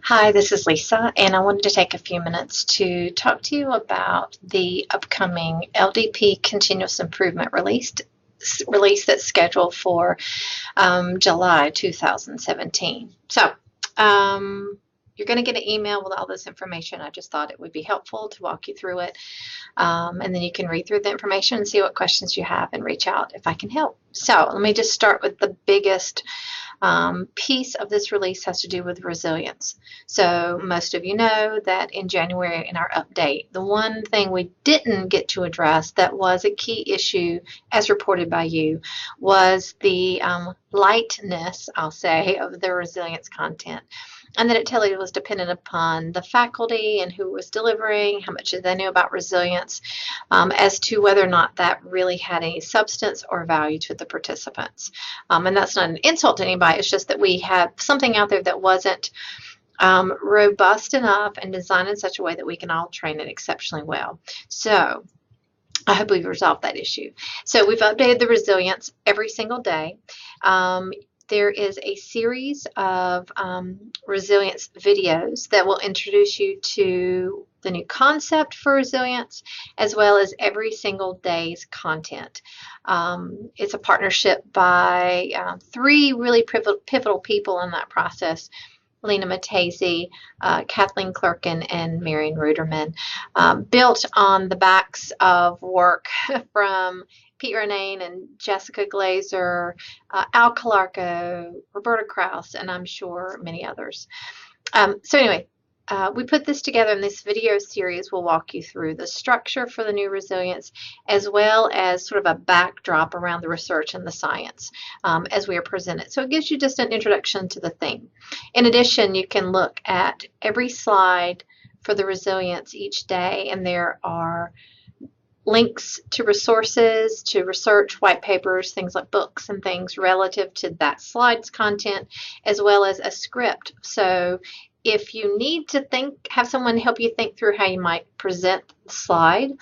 Hi, this is Lisa, and I wanted to take a few minutes to talk to you about the upcoming LDP Continuous Improvement release that's scheduled for July 2017. So, you're going to get an email with all this information. I just thought it would be helpful to walk you through it, and then you can read through the information and see what questions you have and reach out if I can help. So, let me just start with the biggest piece of this release has to do with resilience. So most of you know that in January in our update, the one thing we didn't get to address that was a key issue as reported by you was the lightness, I'll say, of the resilience content. And that it totally was dependent upon the faculty and who was delivering, how much they knew about resilience, as to whether or not that really had any substance or value to the participants. And that's not an insult to anybody, it's just that we have something out there that wasn't robust enough and designed in such a way that we can all train it exceptionally well. So I hope we've resolved that issue. So we've updated the resilience every single day. There is a series of resilience videos that will introduce you to the new concept for resilience, as well as every single day's content. It's a partnership by three really pivotal people in that process: Lena Matese, Kathleen Clerkin, and Marion Ruderman, built on the backs of work from Pete Renane and Jessica Glazer, Al Calarco, Roberta Krause, and I'm sure many others. So anyway, we put this together, and this video series will walk you through the structure for the new resilience, as well as sort of a backdrop around the research and the science as we are presented. So it gives you just an introduction to the theme. In addition, you can look at every slide for the resilience each day, and there are links to resources, to research, white papers, things like books and things relative to that slide's content, as well as a script. So if you need to have someone help you think through how you might present the slide,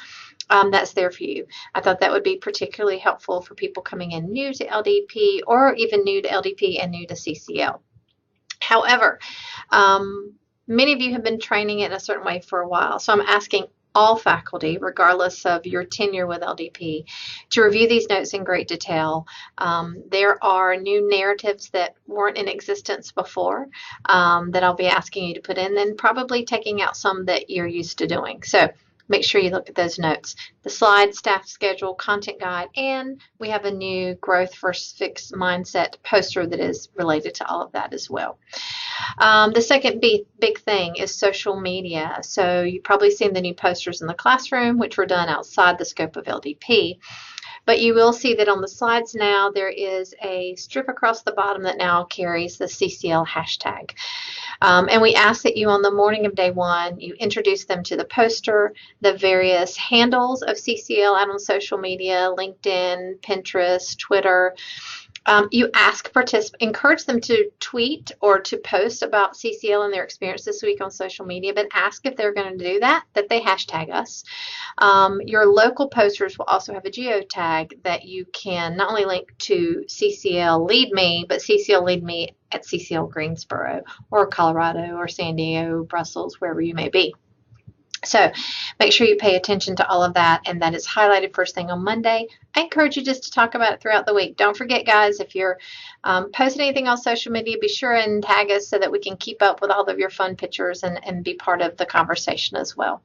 that's there for you. I thought that would be particularly helpful for people coming in new to LDP, or even new to LDP and new to CCL. However, many of you have been training it in a certain way for a while, so I'm asking all faculty, regardless of your tenure with LDP, to review these notes in great detail. There are new narratives that weren't in existence before that I'll be asking you to put in, and probably taking out some that you're used to doing. So make sure you look at those notes. The slide, staff schedule, content guide, and we have a new growth versus fixed mindset poster that is related to all of that as well. The second big thing is social media. So you've probably seen the new posters in the classroom, which were done outside the scope of LDP. But you will see that on the slides now, there is a strip across the bottom that now carries the CCL hashtag. And we ask that you, on the morning of day one, you introduce them to the poster, the various handles of CCL out on social media, LinkedIn, Pinterest, Twitter. You encourage them to tweet or to post about CCL and their experience this week on social media, but ask if they're going to do that they hashtag us. Your local posters will also have a geotag that you can not only link to CCL Lead Me, but CCL Lead Me at CCL Greensboro or Colorado or San Diego, Brussels, wherever you may be. So make sure you pay attention to all of that, and that is highlighted first thing on Monday. I encourage you just to talk about it throughout the week. Don't forget, guys, if you're posting anything on social media, be sure and tag us so that we can keep up with all of your fun pictures and be part of the conversation as well.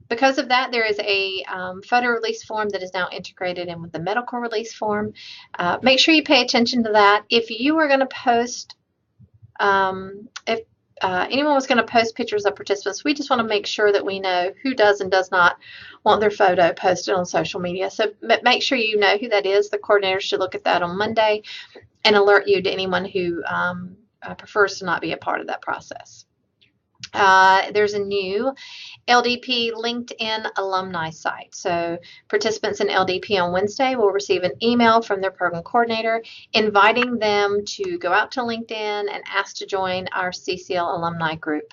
Because of that, there is a photo release form that is now integrated in with the medical release form. Make sure you pay attention to that. If you are going to post, if anyone was going to post pictures of participants, we just want to make sure that we know who does and does not want their photo posted on social media. So make sure you know who that is. The coordinator should look at that on Monday and alert you to anyone who prefers to not be a part of that process. There's a new LDP LinkedIn alumni site. So participants in LDP on Wednesday will receive an email from their program coordinator inviting them to go out to LinkedIn and ask to join our CCL alumni group.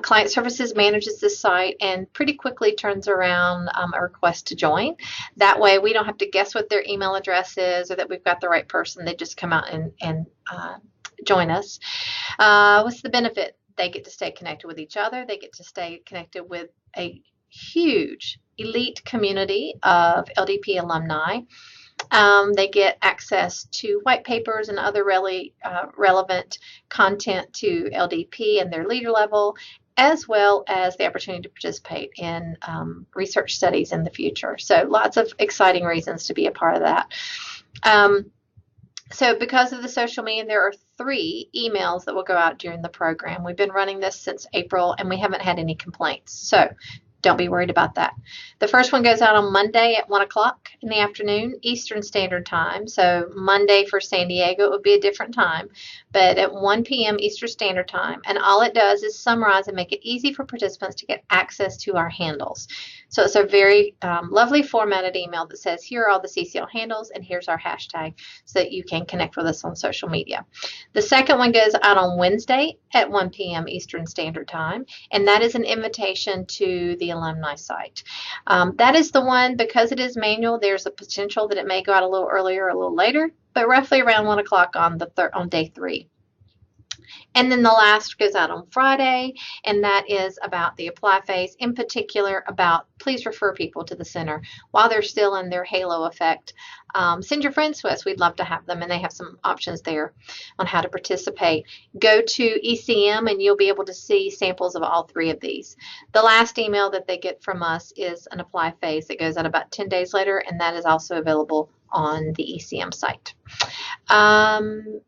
Client Services manages this site and pretty quickly turns around a request to join. That way we don't have to guess what their email address is or that we've got the right person. They just come out and join us. What's the benefit? They get to stay connected with each other. They get to stay connected with a huge elite community of LDP alumni. They get access to white papers and other really relevant content to LDP and their leader level, as well as the opportunity to participate in research studies in the future. So lots of exciting reasons to be a part of that. So because of the social media, there are 3 emails that will go out during the program. We've been running this since April, and we haven't had any complaints. So don't be worried about that. The first one goes out on Monday at 1 o'clock in the afternoon, Eastern Standard Time. So Monday for San Diego, it would be a different time, but at 1 p.m. Eastern Standard Time. And all it does is summarize and make it easy for participants to get access to our handles. So it's a very lovely formatted email that says, here are all the CCL handles, and here's our hashtag, so that you can connect with us on social media. The second one goes out on Wednesday at 1 p.m. Eastern Standard Time, and that is an invitation to the alumni site. That is the one, because it is manual, there's a potential that it may go out a little earlier or a little later, but roughly around 1 o'clock on day 3. And then the last goes out on Friday, and that is about the apply phase, in particular about please refer people to the center while they're still in their halo effect. Send your friends to us. We'd love to have them, and they have some options there on how to participate. Go to ECM, and you'll be able to see samples of all 3 of these. The last email that they get from us is an apply phase that goes out about 10 days later, and that is also available on the ECM site.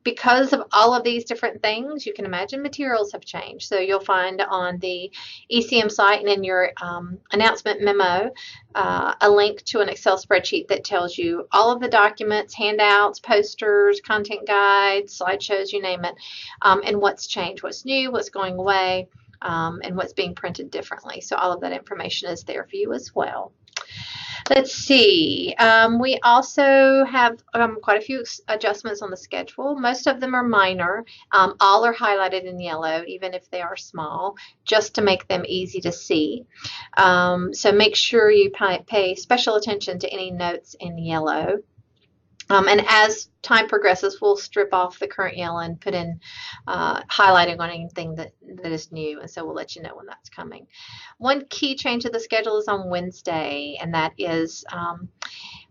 Because of all of these different things, you can imagine materials have changed. So you'll find on the ECM site and in your announcement memo a link to an Excel spreadsheet that tells you all of the documents, handouts, posters, content guides, slideshows, you name it, and what's changed, what's new, what's going away, and what's being printed differently. So all of that information is there for you as well. Let's see. We also have quite a few adjustments on the schedule. Most of them are minor. All are highlighted in yellow, even if they are small, just to make them easy to see. So make sure you pay special attention to any notes in yellow. And as time progresses, we'll strip off the current yellow and put in highlighting on anything that is new, and so we'll let you know when that's coming. One key change of the schedule is on Wednesday, and that is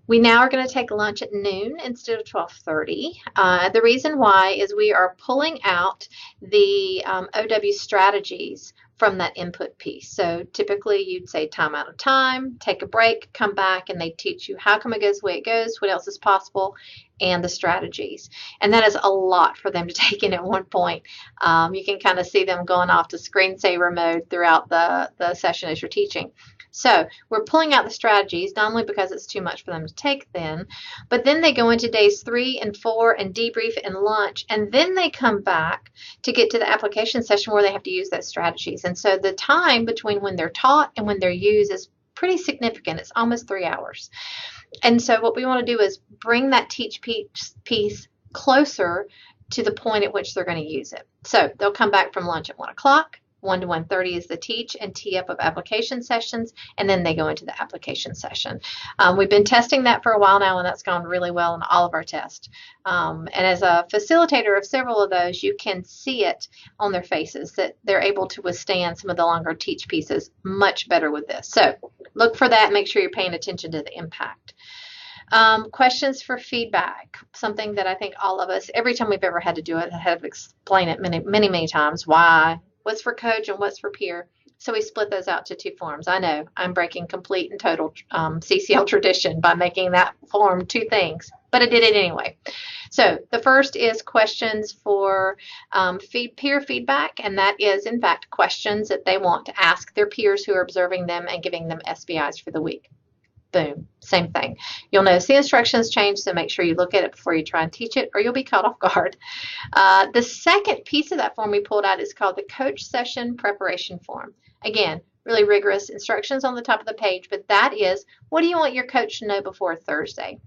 we now are going to take lunch at noon instead of 12:30. The reason why is we are pulling out the OW strategies from that input piece. So typically you'd say time out of time, take a break, come back, and they teach you how come it goes the way it goes, what else is possible, and the strategies. And that is a lot for them to take in at one point. You can kind of see them going off to screensaver mode throughout the session as you're teaching. So we're pulling out the strategies, not only because it's too much for them to take then, but then they go into days 3 and 4 and debrief and lunch, and then they come back to get to the application session where they have to use those strategies. And so the time between when they're taught and when they're used is pretty significant. It's almost 3 hours. And so what we want to do is bring that teach piece closer to the point at which they're going to use it. So they'll come back from lunch at 1 o'clock. 1 to 1:30 is the teach and tee up of application sessions, and then they go into the application session. We've been testing that for a while now, and that's gone really well in all of our tests. And as a facilitator of several of those, you can see it on their faces that they're able to withstand some of the longer teach pieces much better with this. So look for that. Make sure you're paying attention to the impact. Questions for feedback, something that I think all of us, every time we've ever had to do it, have to explain it many times. Why? What's for coach and what's for peer? So we split those out to 2 forms. I know I'm breaking complete and total CCL tradition by making that form 2 things, but I did it anyway. So the first is questions for peer feedback, and that is, in fact, questions that they want to ask their peers who are observing them and giving them SBIs for the week. Boom, same thing. You'll notice the instructions change, so make sure you look at it before you try and teach it, or you'll be caught off guard. The second piece of that form we pulled out is called the Coach Session Preparation Form. Again, really rigorous instructions on the top of the page, but that is, what do you want your coach to know before Thursday?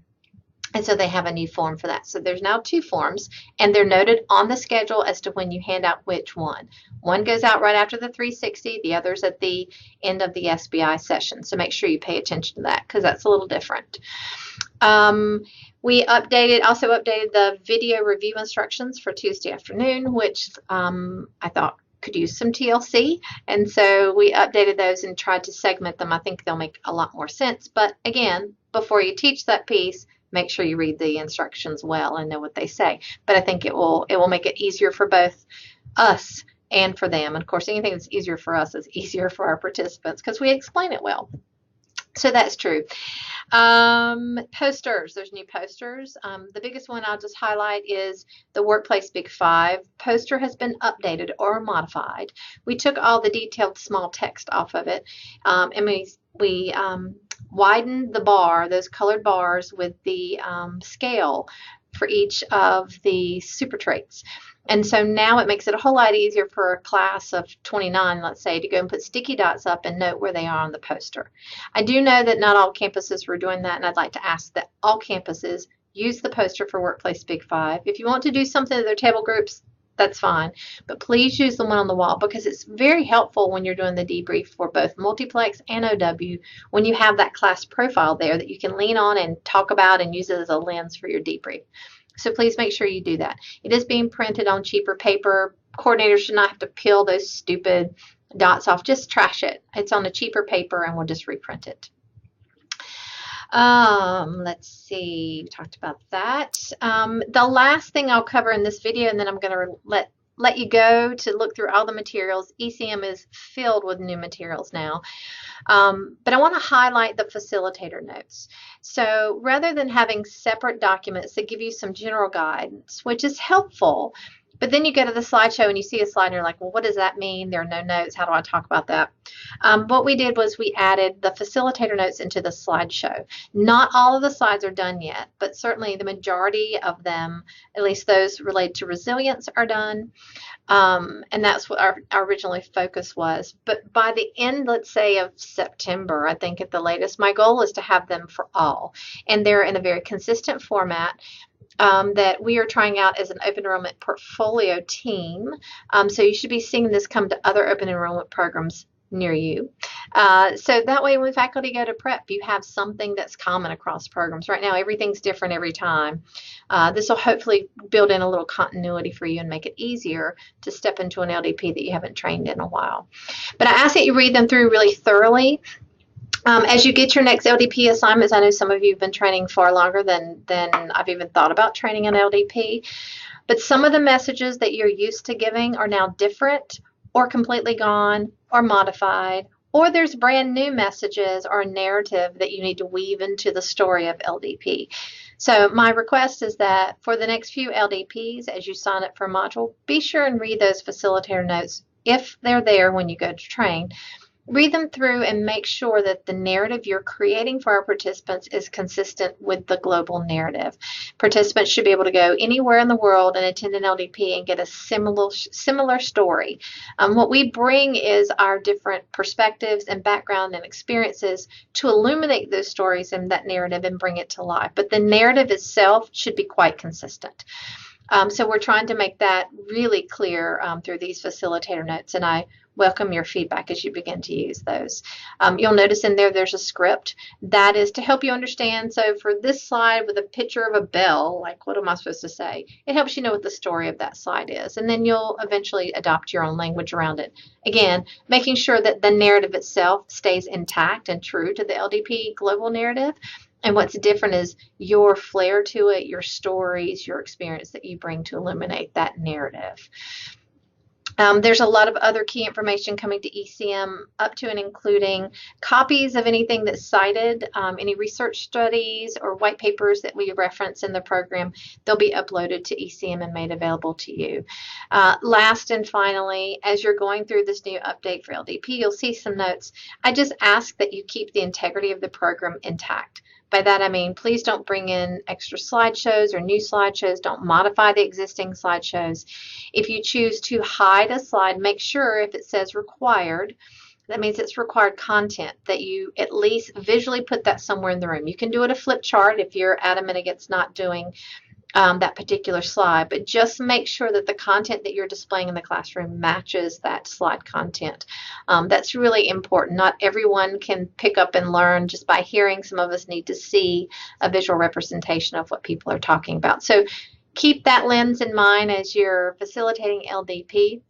And so they have a new form for that. So there's now 2 forms, and they're noted on the schedule as to when you hand out which one. One goes out right after the 360, the other's at the end of the SBI session. So make sure you pay attention to that because that's a little different. We also updated the video review instructions for Tuesday afternoon, which I thought could use some TLC. And so we updated those and tried to segment them. I think they'll make a lot more sense. But again, before you teach that piece, make sure you read the instructions well and know what they say. But I think it will make it easier for both us and for them. And of course, anything that's easier for us is easier for our participants because we explain it well. So that's true. Posters, there's new posters. The biggest one I'll just highlight is the Workplace Big Five. Poster has been updated or modified. We took all the detailed small text off of it, and we widened the bar, those colored bars with the scale for each of the super traits. And so now it makes it a whole lot easier for a class of 29, let's say, to go and put sticky dots up and note where they are on the poster. I do know that not all campuses were doing that, and I'd like to ask that all campuses use the poster for Workplace Big Five. If you want to do something to their table groups, that's fine. But please use the one on the wall because it's very helpful when you're doing the debrief for both multiplex and OW when you have that class profile there that you can lean on and talk about and use it as a lens for your debrief. So please make sure you do that. It is being printed on cheaper paper. Coordinators should not have to peel those stupid dots off. Just trash it. It's on a cheaper paper and we'll just reprint it. Let's see, we talked about that. The last thing I'll cover in this video, and then I'm going to let you go to look through all the materials. ECM is filled with new materials now. But I want to highlight the facilitator notes. So rather than having separate documents that give you some general guidance, which is helpful, but then you go to the slideshow and you see a slide and you're like, well, what does that mean? There are no notes. How do I talk about that? What we did was we added the facilitator notes into the slideshow. Not all of the slides are done yet, but certainly the majority of them, at least those related to resilience, are done. And that's what our original focus was. But by the end, let's say, of September, I think at the latest, my goal is to have them for all. And they're in a very consistent format. That we are trying out as an open enrollment portfolio team. So you should be seeing this come to other open enrollment programs near you. So that way when faculty go to prep, you have something that's common across programs. Right now, everything's different every time. This will hopefully build in a little continuity for you and make it easier to step into an LDP that you haven't trained in a while. But I ask that you read them through really thoroughly. As you get your next LDP assignments, I know some of you have been training far longer than I've even thought about training an LDP, but some of the messages that you're used to giving are now different or completely gone or modified, or there's brand new messages or a narrative that you need to weave into the story of LDP. So my request is that for the next few LDPs, as you sign up for a module, be sure and read those facilitator notes if they're there when you go to train. Read them through and make sure that the narrative you're creating for our participants is consistent with the global narrative. Participants should be able to go anywhere in the world and attend an LDP and get a similar story. What we bring is our different perspectives and background and experiences to illuminate those stories and that narrative and bring it to life. But the narrative itself should be quite consistent. So we're trying to make that really clear through these facilitator notes, and I welcome your feedback as you begin to use those. You'll notice in there's a script that is to help you understand. So for this slide with a picture of a bell, like what am I supposed to say? It helps you know what the story of that slide is, and then you'll eventually adopt your own language around it. Again, making sure that the narrative itself stays intact and true to the LDP global narrative. And what's different is your flair to it, your stories, your experience that you bring to illuminate that narrative. There's a lot of other key information coming to ECM up to and including copies of anything that's cited, any research studies or white papers that we reference in the program. They'll be uploaded to ECM and made available to you. Last and finally, as you're going through this new update for LDP, you'll see some notes. I just ask that you keep the integrity of the program intact. By that I mean, please don't bring in extra slideshows or new slideshows. Don't modify the existing slideshows. If you choose to hide a slide, make sure if it says required That means it's required content that you at least visually put that somewhere in the room. You can do it a flip chart if you're adamant against not doing that particular slide, but just make sure that the content that you're displaying in the classroom matches that slide content. That's really important. Not everyone can pick up and learn just by hearing. Some of us need to see a visual representation of what people are talking about. So keep that lens in mind as you're facilitating LDP.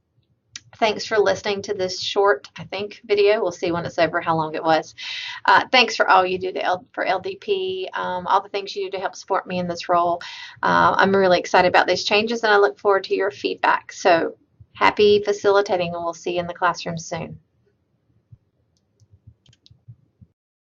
Thanks for listening to this short, I think, video. We'll see when it's over how long it was. Thanks for all you do for LDP, all the things you do to help support me in this role. I'm really excited about these changes, and I look forward to your feedback. So happy facilitating, and we'll see you in the classroom soon.